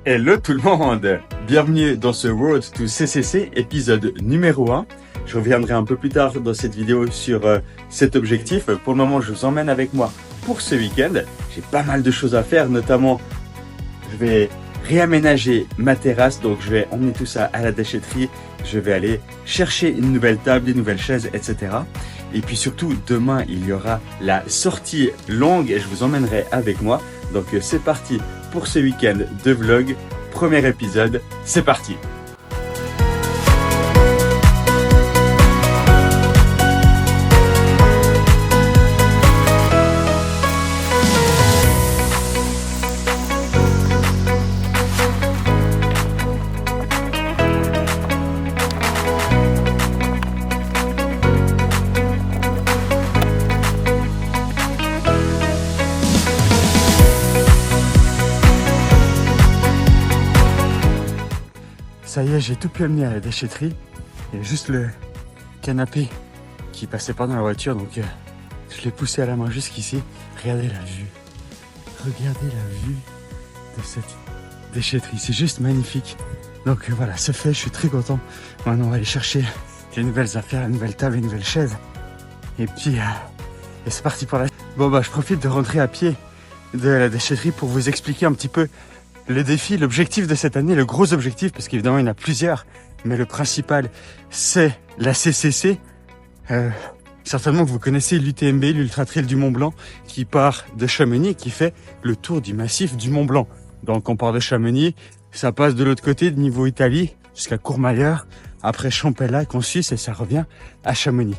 Hello tout le monde, bienvenue dans ce Road to CCC épisode numéro 1. Je reviendrai un peu plus tard dans cette vidéo sur cet objectif. Pour le moment, je vous emmène avec moi pour ce week-end. J'ai pas mal de choses à faire, notamment je vais réaménager ma terrasse, donc je vais emmener tout ça à la déchetterie. Je vais aller chercher une nouvelle table, des nouvelles chaises, etc. Et puis surtout, demain, il y aura la sortie longue et je vous emmènerai avec moi. Donc c'est parti pour ce week-end de vlog. Premier épisode, c'est parti. Ça y est, j'ai tout pu amener à la déchetterie. Il y a juste le canapé qui passait pas dans la voiture, donc je l'ai poussé à la main jusqu'ici. Regardez la vue. Regardez la vue de cette déchetterie. C'est juste magnifique. Donc voilà, c'est fait, je suis très content. Maintenant, on va aller chercher les nouvelles affaires, une nouvelle table, une nouvelle chaise. Et puis, et c'est parti pour la... Bon bah, je profite de rentrer à pied de la déchetterie pour vous expliquer un petit peu le défi, l'objectif de cette année, le gros objectif, parce qu'évidemment il y en a plusieurs, mais le principal c'est la CCC. Certainement que vous connaissez l'UTMB, l'Ultra Trail du Mont Blanc, qui part de Chamonix et qui fait le tour du massif du Mont Blanc. Donc on part de Chamonix, ça passe de l'autre côté, de niveau Italie, jusqu'à Courmayeur, après Champellac en Suisse et ça revient à Chamonix.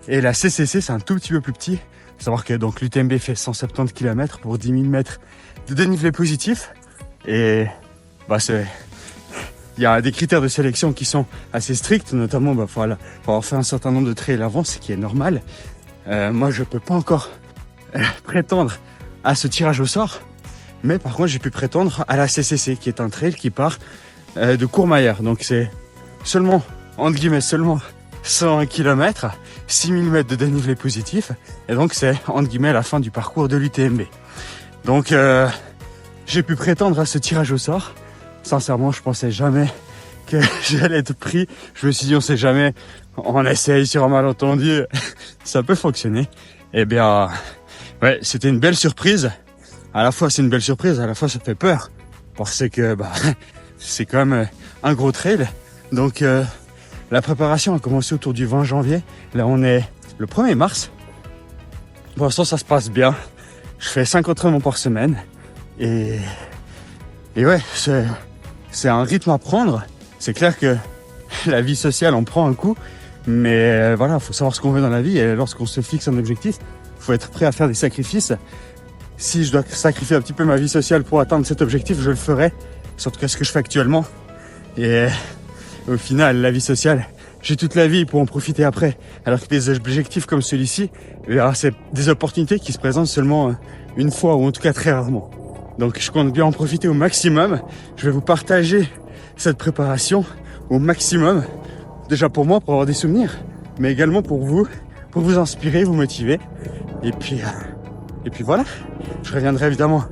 Et la CCC c'est un tout petit peu plus petit. Faut savoir que donc l'UTMB fait 170 km pour 10 000 mètres de dénivelé positif. Et bah il y a des critères de sélection qui sont assez stricts, notamment faut avoir fait un certain nombre de trails avant, ce qui est normal. Moi je peux pas encore prétendre à ce tirage au sort, mais par contre j'ai pu prétendre à la CCC, qui est un trail qui part de Courmayeur. Donc c'est seulement, entre guillemets, seulement 101 km, 6000 mètres de dénivelé positif, et donc c'est entre guillemets la fin du parcours de l'UTMB. Donc j'ai pu prétendre à ce tirage au sort. Sincèrement, je pensais jamais que j'allais être pris. Je me suis dit, on sait jamais, on essaye sur un malentendu, ça peut fonctionner. Eh bien, ouais, c'était une belle surprise. À la fois, c'est une belle surprise, à la fois, ça fait peur. Parce que, c'est quand même un gros trail. Donc, la préparation a commencé autour du 20 janvier. Là, on est le 1er mars. Pour l'instant, ça se passe bien. Je fais 5 entraînements par semaine. Et ouais, c'est un rythme à prendre. C'est clair que la vie sociale en prend un coup, mais voilà, faut savoir ce qu'on veut dans la vie et lorsqu'on se fixe un objectif, faut être prêt à faire des sacrifices. Si je dois sacrifier un petit peu ma vie sociale pour atteindre cet objectif, je le ferai. C'est en tout cas ce que je fais actuellement. Et au final, la vie sociale, j'ai toute la vie pour en profiter après. Alors que des objectifs comme celui-ci, c'est des opportunités qui se présentent seulement une fois ou en tout cas très rarement. Donc je compte bien en profiter au maximum. Je vais vous partager cette préparation au maximum. Déjà pour moi, pour avoir des souvenirs, mais également pour vous inspirer, vous motiver. Et puis voilà. Je reviendrai évidemment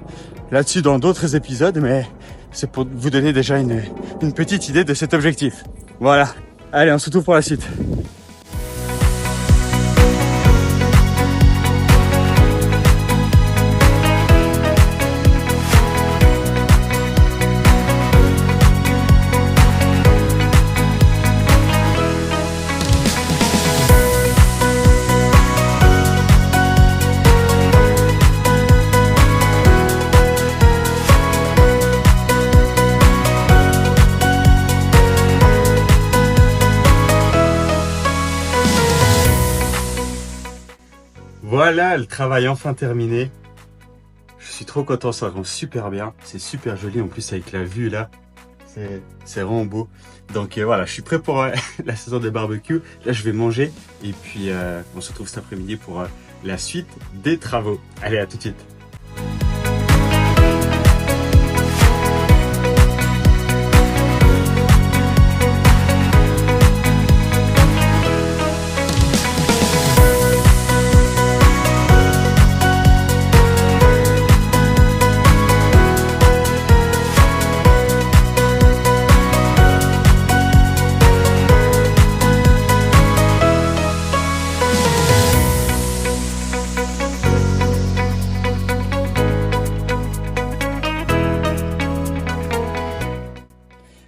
là-dessus dans d'autres épisodes, mais c'est pour vous donner déjà une petite idée de cet objectif. Voilà. Allez, on se retrouve pour la suite. Voilà, le travail enfin terminé. Je suis trop content, ça rend super bien. C'est super joli en plus avec la vue là. C'est vraiment beau. Donc voilà, je suis prêt pour la saison des barbecues. Là, je vais manger et puis on se retrouve cet après-midi pour la suite des travaux. Allez, à tout de suite.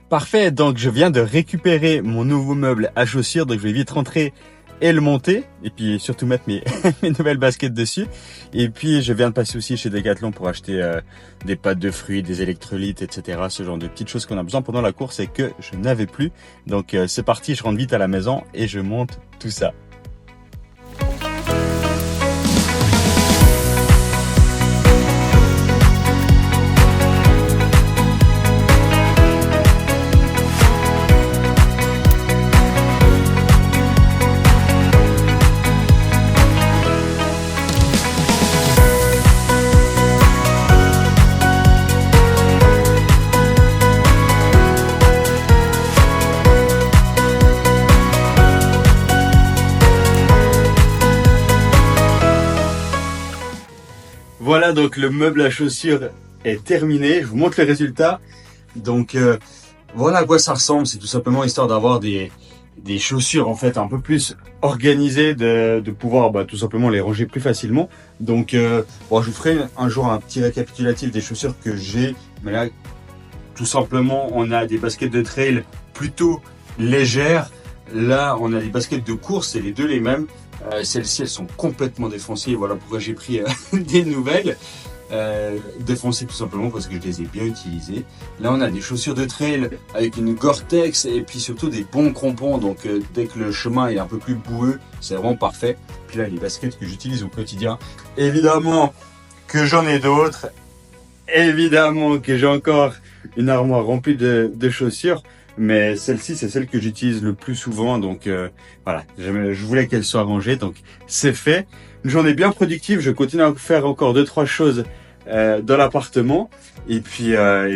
Parfait, donc je viens de récupérer mon nouveau meuble à chaussures, donc je vais vite rentrer et le monter, et puis surtout mettre mes, mes nouvelles baskets dessus. Et puis je viens de passer aussi chez Decathlon pour acheter des pâtes de fruits, des électrolytes, etc. Ce genre de petites choses qu'on a besoin pendant la course et que je n'avais plus. Donc c'est parti, je rentre vite à la maison et je monte tout ça. Voilà, donc le meuble à chaussures est terminé. Je vous montre les résultats. Donc voilà à quoi ça ressemble. C'est tout simplement histoire d'avoir des chaussures en fait un peu plus organisées, de pouvoir tout simplement les ranger plus facilement. Donc bon, je vous ferai un jour un petit récapitulatif des chaussures que j'ai. Mais là, tout simplement, on a des baskets de trail plutôt légères. Là, on a des baskets de course, c'est les deux les mêmes. Celles-ci, elles sont complètement défoncées. Voilà pourquoi j'ai pris des nouvelles. Défoncées tout simplement parce que je les ai bien utilisées. Là, on a des chaussures de trail avec une Gore-Tex et puis surtout des bons crampons. Donc, dès que le chemin est un peu plus boueux, c'est vraiment parfait. Puis là, les baskets que j'utilise au quotidien. Évidemment que j'en ai d'autres. Évidemment que j'ai encore une armoire remplie de chaussures. Mais celle-ci, c'est celle que j'utilise le plus souvent. Donc voilà, je voulais qu'elle soit rangée. Donc c'est fait. Une journée bien productive. Je continue à faire encore 2-3 choses dans l'appartement. Et puis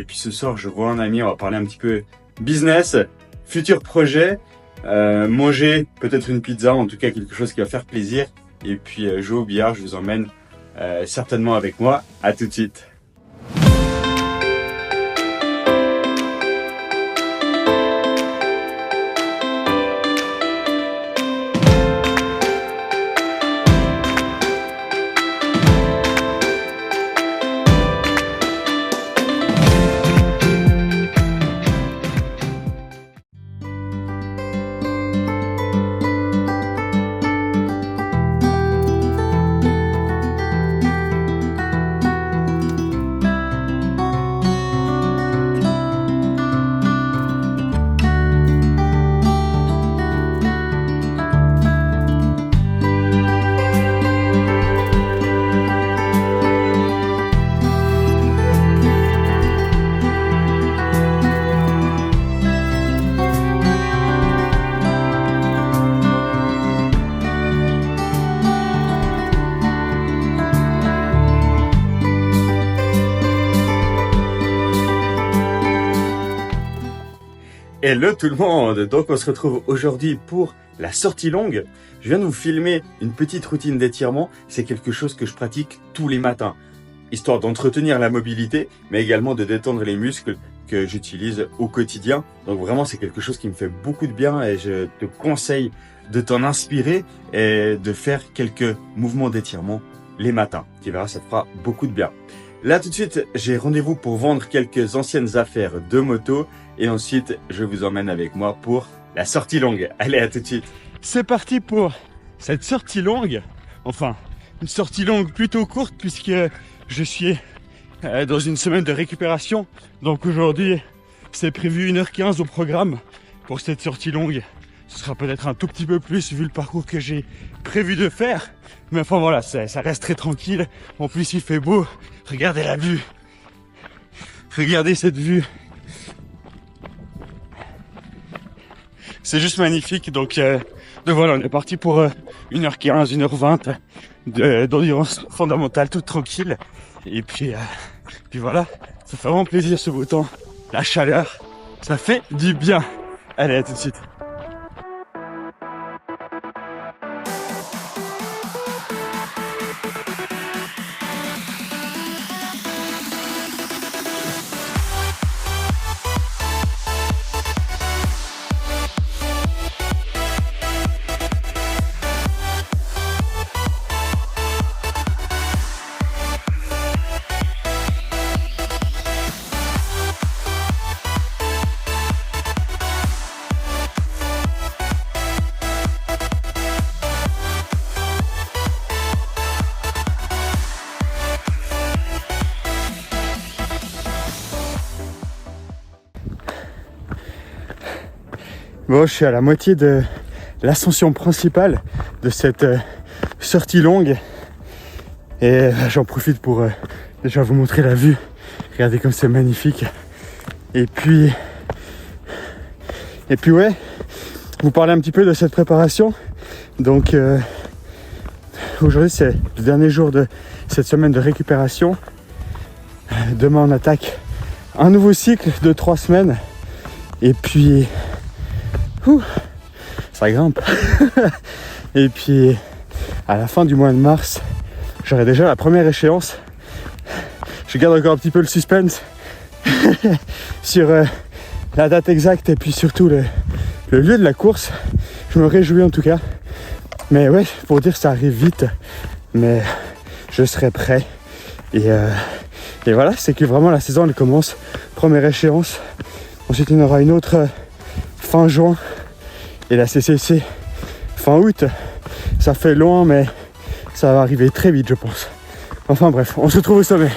ce soir, je vois un ami. On va parler un petit peu business, futur projet, manger peut-être une pizza. En tout cas, quelque chose qui va faire plaisir. Et puis jouer au billard. Je vous emmène certainement avec moi. À tout de suite. Hello tout le monde, donc on se retrouve aujourd'hui pour la sortie longue. Je viens de vous filmer une petite routine d'étirement, c'est quelque chose que je pratique tous les matins, histoire d'entretenir la mobilité, mais également de détendre les muscles que j'utilise au quotidien. Donc vraiment c'est quelque chose qui me fait beaucoup de bien et je te conseille de t'en inspirer et de faire quelques mouvements d'étirement les matins. Tu verras, ça te fera beaucoup de bien. Là tout de suite, j'ai rendez-vous pour vendre quelques anciennes affaires de moto et ensuite je vous emmène avec moi pour la sortie longue. Allez, à tout de suite. C'est parti pour cette sortie longue. Enfin, une sortie longue plutôt courte puisque je suis dans une semaine de récupération. Donc aujourd'hui, c'est prévu 1h15 au programme pour cette sortie longue. Ce sera peut-être un tout petit peu plus vu le parcours que j'ai prévu de faire. Mais enfin voilà, ça reste très tranquille. En plus, il fait beau. Regardez la vue. Regardez cette vue. C'est juste magnifique. Donc voilà, on est parti pour 1h15, 1h20 d'endurance fondamentale, toute tranquille. Et puis voilà, ça fait vraiment plaisir ce beau temps. La chaleur, ça fait du bien. Allez, à tout de suite. Bon, je suis à la moitié de l'ascension principale de cette sortie longue. Et j'en profite pour déjà vous montrer la vue. Regardez comme c'est magnifique. Et puis ouais, vous parler un petit peu de cette préparation. Donc aujourd'hui c'est le dernier jour de cette semaine de récupération. Demain on attaque un nouveau cycle de 3 semaines. Et puis ça grimpe. Et puis à la fin du mois de mars, j'aurai déjà la première échéance. Je garde encore un petit peu le suspense sur la date exacte et puis surtout le lieu de la course. Je me réjouis en tout cas. Mais ouais, pour dire ça arrive vite, mais je serai prêt. Et voilà, c'est que vraiment la saison elle commence. Première échéance. Ensuite il y en aura une autre fin juin. Et la CCC fin août. Ça fait loin mais ça va arriver très vite je pense. Enfin bref, on se retrouve au sommet.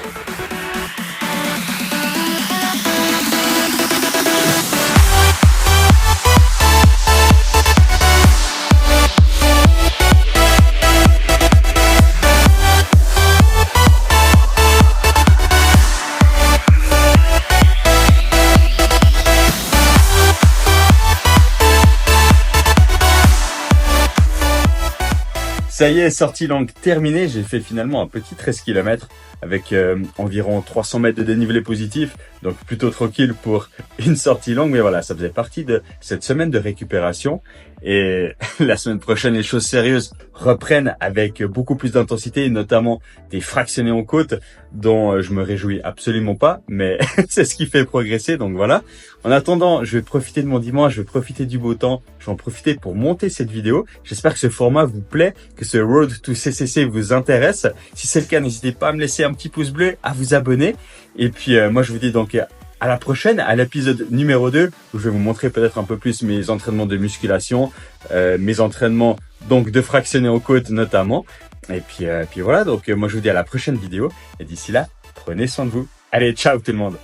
Ça y est, sortie longue terminée. J'ai fait finalement un petit 13 km avec environ 300 mètres de dénivelé positif. Donc plutôt tranquille pour une sortie longue. Mais voilà, ça faisait partie de cette semaine de récupération. Et la semaine prochaine, les choses sérieuses reprennent avec beaucoup plus d'intensité, notamment des fractionnés en côte dont je me réjouis absolument pas. Mais c'est ce qui fait progresser. Donc voilà. En attendant, je vais profiter de mon dimanche, je vais profiter du beau temps. Je vais en profiter pour monter cette vidéo. J'espère que ce format vous plaît, que ce Road to CCC vous intéresse. Si c'est le cas, n'hésitez pas à me laisser un petit pouce bleu, à vous abonner. Et puis moi, je vous dis donc à la prochaine, à l'épisode numéro 2, où je vais vous montrer peut-être un peu plus mes entraînements de musculation, mes entraînements donc de fractionnés en côte notamment. Et puis voilà, donc moi je vous dis à la prochaine vidéo. Et d'ici là, prenez soin de vous. Allez, ciao tout le monde.